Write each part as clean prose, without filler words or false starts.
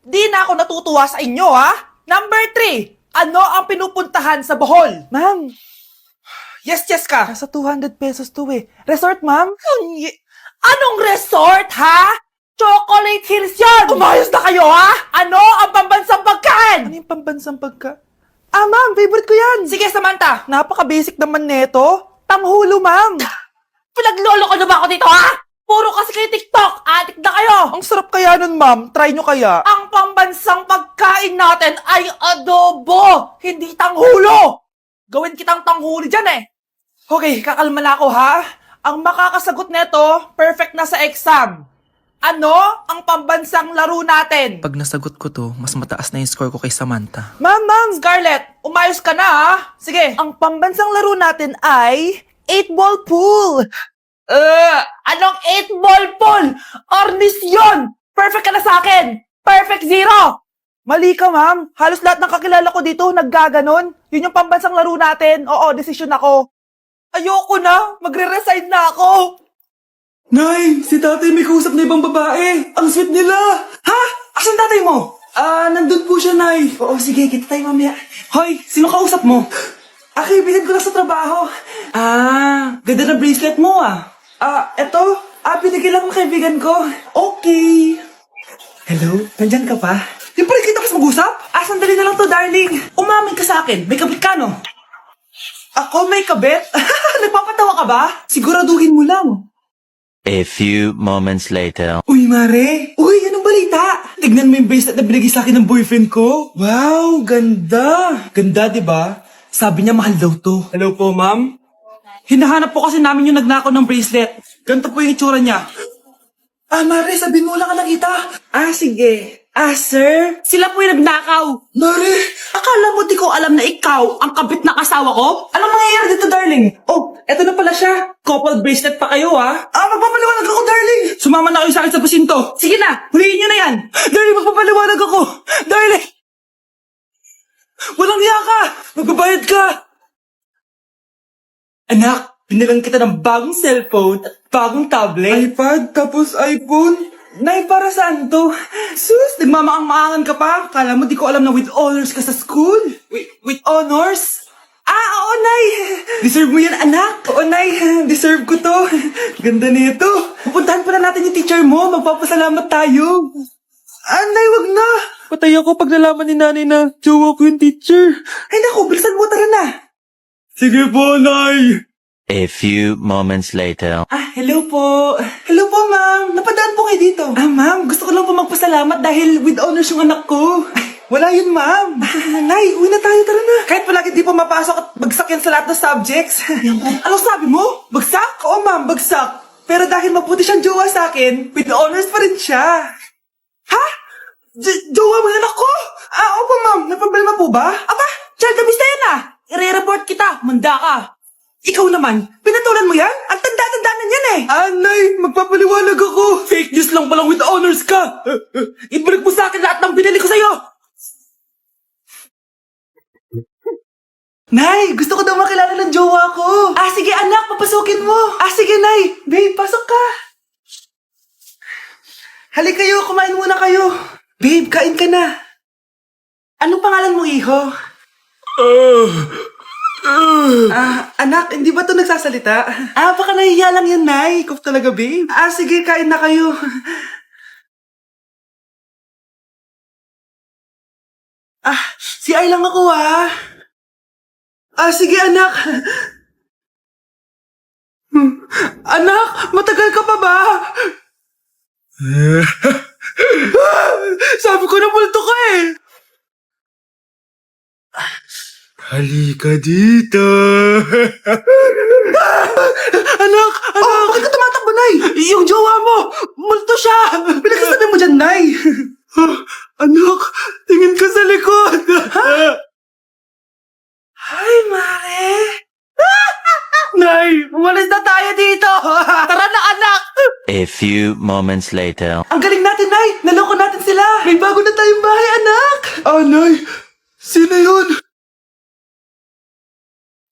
Di na ako natutuwa sa inyo, ha? Number 3, ano ang pinupuntahan sa Bohol? Ma'am, Yes ka. nasa 200 pesos to eh. Resort, ma'am? Anong resort, ha? Chocolate Hills yun! Umayos na kayo, ha? Ano ang pambansang Ano pagkain? yung pambansang pagka... Ah, ma'am, favorite ko yan. Sige, Samantha. Napaka-basic naman neto. Tanghulo, ma'am. Pinaglolo ko na ba ako dito, ha? Puro kasi kayo TikTok. Adik na kayo. Ang sarap kaya nun, ma'am. Try nyo kaya. Ang pambansang pagkain natin ay adobo, hindi tanghulo. Gawin kitang tanghuli dyan eh. Okay, kakalma na ako ha. Ang makakasagot neto, perfect na sa exam. Ano ang pambansang laro natin? Pag nasagot ko to, mas mataas na yung score ko kay Samantha. Ma'am, Scarlett, umayos ka na ha. Sige. ang pambansang laro natin ay 8-ball pool. Anong 8-ball pool? Ornis yun! Perfect ka na sa akin! Perfect 0! Mali ka, ma'am. Halos lahat ng kakilala ko dito naggaganon. Yun yung pambansang laro natin. Oo, desisyon ako. Ayoko na! Magre-resign na ako! Nay, si tatay may kausap na ibang babae. Ang sweet nila. Ha? Asan tatay mo? Nandun po siya, Nay. Oo, sige, kita tayo mamaya. Hoy, sino kausap mo? Kaibigan ko na sa trabaho. Ganda na bracelet mo eto. Binigyan lang ng kaibigan ko. Okay. Hello, nandyan ka pa? Yung pala kita kasi mag-usap? Sandali na lang to, darling. Umamin ka sa akin. May kabit ka, no? Ako may kabit? Nagpapatawa ka ba? Siguraduhin mo lang. A few moments later. Uy, Mare! Uy, anong balita? Tignan mo yung bracelet na binigay sa akin ng boyfriend ko. Wow, ganda! Ganda, di ba? Sabi niya mahal daw to. Hello po, ma'am? Hinahanap po kasi namin yung nagnakaw ng bracelet. Ganito po yung itsura niya. Mare, sabihin mo lang ka nakita. Sige. Sir? Sila po yung nagnakaw. Mare! Akala mo di ko alam na ikaw ang kabit na kasawa ko? Anong mangyayari dito, darling? Oh, eto na pala siya. Couple bracelet pa kayo, magpapaliwanag ako, darling. Sumama na kayo sa akin sa pasinto. Sige na, huliin nyo na yan. Darling, magpapaliwanag ako. Darling! Walang hiya ka! Magbabayad ka! Anak, binilang kita ng bagong cellphone at bagong tablet. iPad, tapos iPhone? Nay, para saan to? Sus, nagmamaang-maangan ka pa? Kala mo di ko alam na with honors ka sa school? With honors? Oo, Nay! Deserve mo yan, anak! Oo, Nay, deserve ko to. Ganda nito. Pupuntahan pa na natin yung teacher mo. Magpapasalamat tayo. Nay, wag na! Patay ako pag nalaman ni nanay na jowa ko yung teacher. Ay, naku, bilisan mo, tara na. Sige po, Nay. A few moments later. Hello po. Hello po, ma'am. Napadaan po kayo dito. Ma'am, gusto ko lang po magpasalamat dahil with honors yung anak ko. Wala yun, ma'am. Nay, uwi na tayo, tara na. Kahit palagi di po mapasok at bagsak yan sa lahat ng subjects. Anong sabi mo? Bagsak? Oo, ma'am, bagsak. Pero dahil mabuti siyang jowa sa akin, with honors pa rin siya. Ha? Jowa mo yung anak ko? Opo, ma'am. Naproblema po ba? Aba, child abuse na yan I-report kita. Manda ka. Ikaw naman, pinatulan mo yan? Ang tanda-tanda na yan Nay, magpapaliwanag ako. Fake news lang palang with honors ka. Ibalik mo sa akin lahat ng binili ko sa'yo. Nay, gusto ko daw makilala ng jowa ko. Sige anak, papasukin mo. Sige Nay, babe, pasok ka. Halik kayo, kumain muna kayo. Babe, kain ka na. Anong pangalan mo, iho? Anak, hindi ba ito nagsasalita? Baka nahihiya lang yan, Nay. Ikaw talaga, babe. Sige, kain na kayo. CR lang ako, sige, anak. Anak, matagal ka pa ba? Sabi ko na multo ka Halika dito. Anak! Bakit ka tumatakbo, Nay? Yung jowa mo! Multo siya! Pinagsasabi mo dyan, Nay! Anak! Tingin ka sa likod! Hi, Mare! Nay! Umalis na tayo dito! Tara na, anak! A few moments later. Ang galing natin, Nay! Naloko natin sila! May bago na tayong bahay, anak! Nay! Sino yun?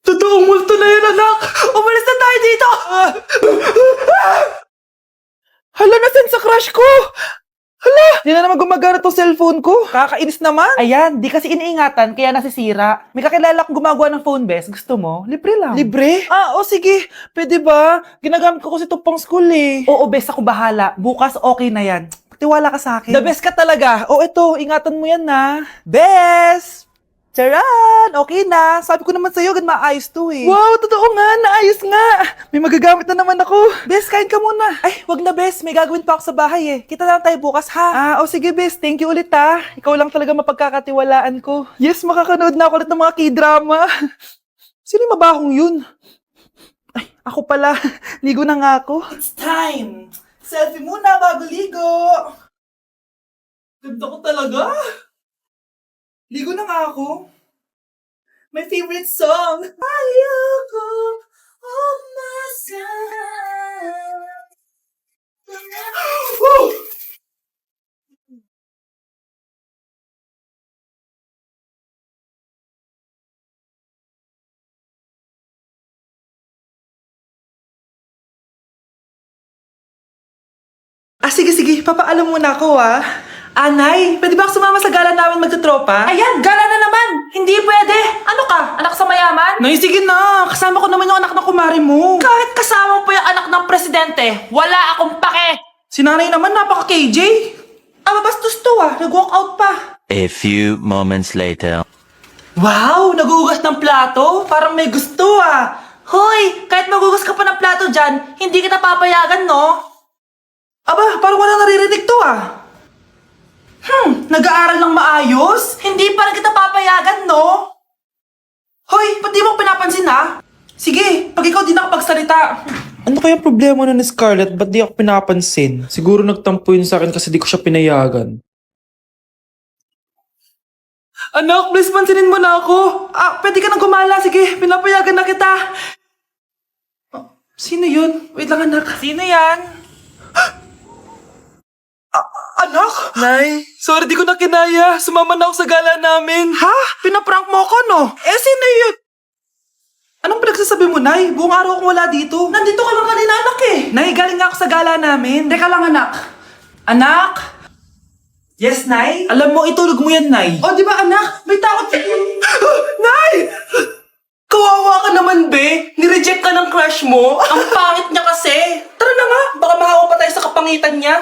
Totoong multo na yun, anak! Umalis na tayo dito! Hala, nasan sa crush ko? Hala! Di na naman gumagana tong cellphone ko. Kakainis naman. Ayan, di kasi iniingatan, kaya nasisira. May kakilala kong gumagawa ng phone best. Gusto mo? Libre lang. Libre? O sige. Pwede ba? Ginagamit ko kasi ito pang school eh. Oo, best ako bahala. Bukas okay na yan. Tiwala ka sa akin. The best ka talaga. Ito, ingatan mo yan na. Best! Charan! Okay na. Sabi ko naman sa'yo, maayos to eh. Wow, totoo nga. Naayos nga. May magagamit na naman ako. Bes, kain ka muna. Ay, wag na Bes. May gagawin pa ako sa bahay eh. Kita na lang tayo bukas ha. Sige Bes. Thank you ulit ha. Ikaw lang talaga mapagkakatiwalaan ko. Yes, makakanood na ako ulit ng mga k-drama. Sino yung mabahong yun? Ay, ako pala. Ligo na nga ako. It's time. Selfie muna bago ligo. Ganda ko talaga. Ligo na nga ako. My favorite song. Ayoko umasan. Woo! Sige. Papaalam muna ako Anay, pwede ba ako sumama sa gala namin magtutropa? Ayan, gala na naman! Hindi pwede! Ano ka? Anak sa mayaman? Nay, sige na. Kasama ko naman yung anak ng kumari mo. Kahit kasama mo pa yung anak ng presidente, wala akong pake! Si nanay naman, napaka-KJ. Mabastos to Nag-walk out pa. A few moments later. Wow! Nagugas ng plato? Parang may gusto Hoy! Kahit magugas ka pa ng plato dyan, hindi kita papayagan, no? Aba, parang wala naririnig to Nag-aaral ng maayos? Hindi pa rin kita papayagan, no? Hoy, ba't di mo pinapansin Sige, pag ikaw di nakapagsalita. Ano kaya problema na ni Scarlett? Ba't di ako pinapansin? Siguro nagtampo yun sa akin kasi di ko siya pinayagan. Anak, please pansinin mo na ako. Pwede ka nang gumala. Sige, pinapayagan na kita. Sino yun? Wait lang, anak. Sino yan? Anak? Nay? Sorry, di ko na kinaya. Sumama na ako sa gala namin. Ha? Pinaprank mo ako, no? Sino yun? Anong pinagsasabi mo, Nay? Buong araw akong wala dito. Nandito ka lang kanina, anak Nay, galing nga ako sa gala namin. Teka lang, anak. Anak? Yes, Nay? Alam mo, itulog mo yan, Nay. Di ba, anak? May takot. Nay! Kawawa ka naman, be. Nireject ka ng crush mo. Ang pangit niya kasi! Tara na nga. Baka mahawa pa tayo sa kapangitan niya.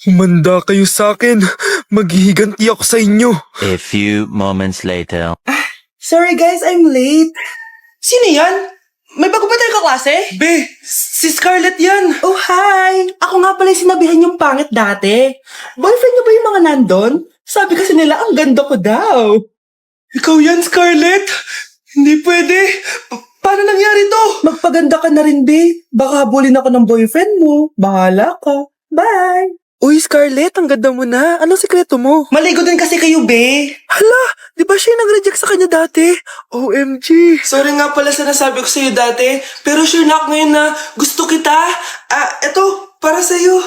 Humanda kayo sa akin. Maghihiganti ako sa inyo. A few moments later. Sorry guys, I'm late. Sino yan? May bago ba tayo kaklase? Be, si Scarlett yan. Oh, hi. Ako nga pala yung sinabihan yung pangit dati. Boyfriend niyo ba yung mga nandun? Sabi kasi nila, ang ganda ko daw. Ikaw yan, Scarlett? Hindi pwede. Paano nangyari to? Magpaganda ka na rin, be. Baka habulin ako ng boyfriend mo. Bahala ka. Bye. Uy, Scarlett, ang ganda mo na. Anong sikreto mo? Maligo din kasi kayo, be. Hala, di ba siya yung nag-reject sa kanya dati? OMG. Sorry nga pala sa nasabi ko sa'yo dati, pero sure na ako ngayon na gusto kita. Eto, para sa'yo.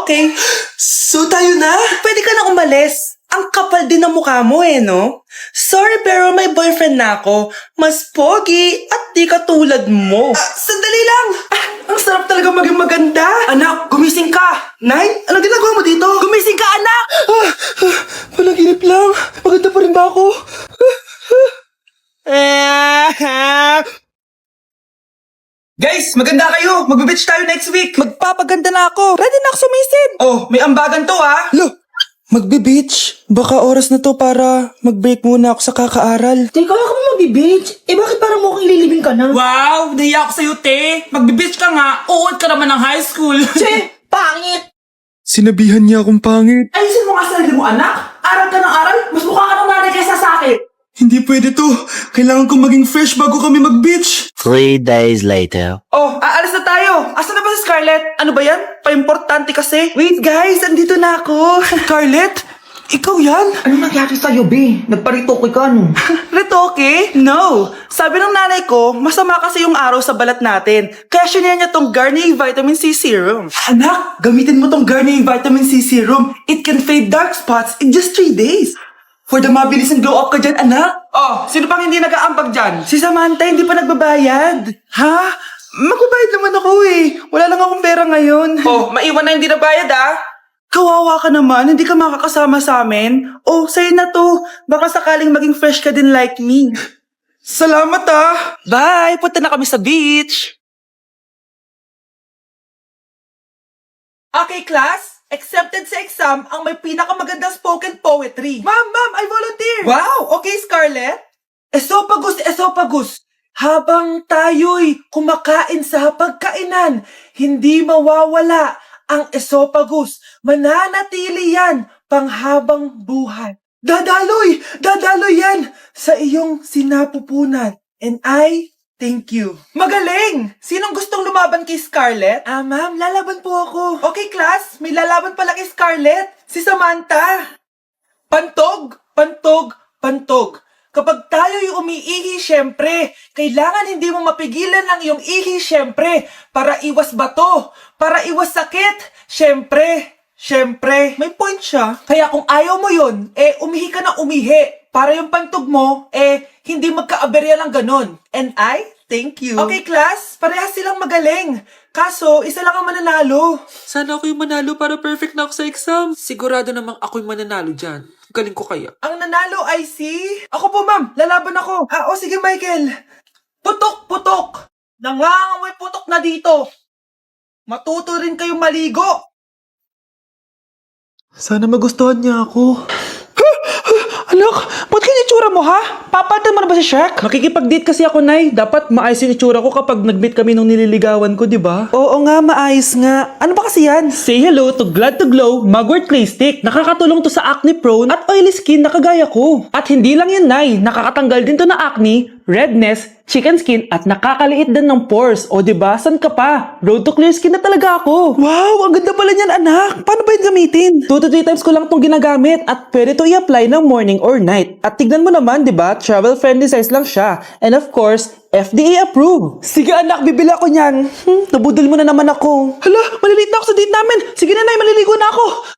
Okay. So tayo na? Pwede ka na umalis. Ang kapal din ng mukha mo no? Sorry pero may boyfriend na ako. Mas pogi at di katulad mo. Sandali lang. Ang sarap talaga maging maganda. Anak, gumising ka. Nay, anong ginagawa mo dito? Gumising ka, anak! Panaginip lang. Maganda pa rin ba ako? Guys, maganda kayo. Magbe-beach tayo next week. Magpapaganda na ako. Ready na ako sumisid. Oh, may ambagan to Lo, magbe-beach? Baka oras na to para mag-break muna ako sa kakaaral. Teka, ako mo mag-beach? Bakit parang mukhang ililibing ka na? Wow! Nahiya ako sa'yo, te! Magbe-beach ka nga! Uod ka naman ng high school! Che, pangit! Sinabihan niya akong pangit. Ayusin mo nga sarili mo, anak! Aral ka ng aral! Mas mukha ka ng nanay kaysa sa akin! Hindi pwede to. Kailangan kong maging fresh bago kami mag-beach. 3 days later. Oh, aalis na tayo. Asan na ba si Scarlett? Ano ba yan? Pa-importante kasi. Wait guys, andito na ako. Scarlett? Ikaw yan? Ano nangyari sa'yo, be? Nagparitoke ka, no? Retoke? No. Sabi ng nanay ko, masama kasi yung araw sa balat natin. Kaya sinaya niya tong Garnier Vitamin C Serum. Anak, gamitin mo tong Garnier Vitamin C Serum. It can fade dark spots in just 3 days. For the mabilis and glow up ka dyan, anak. Oh, sino pang hindi nag-aambag dyan? Si Samantha hindi pa nagbabayad. Ha? Magbabayad naman ako Wala lang akong pera ngayon. Oh, maiwan na hindi nabayad Kawawa ka naman, hindi ka makakasama sa amin. Oh, sa'yo na to. Baka sakaling maging fresh ka din like me. Salamat ah! Bye! Punta na kami sa beach! Okay, class. Accepted sa exam ang may pinakamagandang spoken poetry. Ma'am, I volunteer. Wow, okay, Scarlett. Esophagus. Habang tayo'y kumakain sa pagkainan, hindi mawawala ang esophagus. Mananatili yan panghabang buhay. Dadaloy yan sa iyong sinapupunan. And I thank you. Magaling! Sinong gustong lumaban kay Scarlett? Ma'am, lalaban po ako. Okay, class. May lalaban pala kay Scarlett. Si Samantha. Pantog. Kapag tayo'y umiihi, syempre, kailangan hindi mo mapigilan ang iyong ihi, syempre, para iwas bato, para iwas sakit, syempre, may point siya. Kaya kung ayaw mo yun, umihi ka na umihi, para yung pantog mo, hindi magkaaberya lang ganon. And I thank you. Okay, class, parehas silang magaling. Kaso, isa lang ang mananalo. Sana ako yung manalo para perfect na ako sa exam. Sigurado namang ako yung mananalo dyan. Galing ko kaya. Ang nanalo ay si... Ako po, ma'am. Lalaban ako. Sige, Michael. Putok. Nangangamoy putok na dito. Matuto rin kayong maligo. Sana magustuhan niya ako. Anak, ba't kaya itsura mo ha? Papatan mo na ba si Shrek? Makikipag-date kasi ako, Nay. Dapat maayos yung itsura ko kapag nag-meet kami nung nililigawan ko, di ba? Oo nga, maayos nga. Ano ba kasi yan? Say hello to Glad to Glow Mugwort Clay Stick. Nakakatulong to sa acne prone at oily skin na kagaya ko. At hindi lang yan, Nay. Nakakatanggal din to na acne, redness, chicken skin at nakakaliit din ng pores. O diba, san ka pa? Road to clear skin na talaga ako. Wow, ang ganda pala niyan, anak. Paano ba yun gamitin? 2 to 3 times ko lang itong ginagamit at pwede to i-apply ng morning or night. At tignan mo naman, diba, travel-friendly size lang siya. And of course, FDA approved. Sige anak, bibili ako niyan. Nabudol mo na naman ako. Hala, malilate na ako sa date namin. Sige na, Nay, maliligo na ako.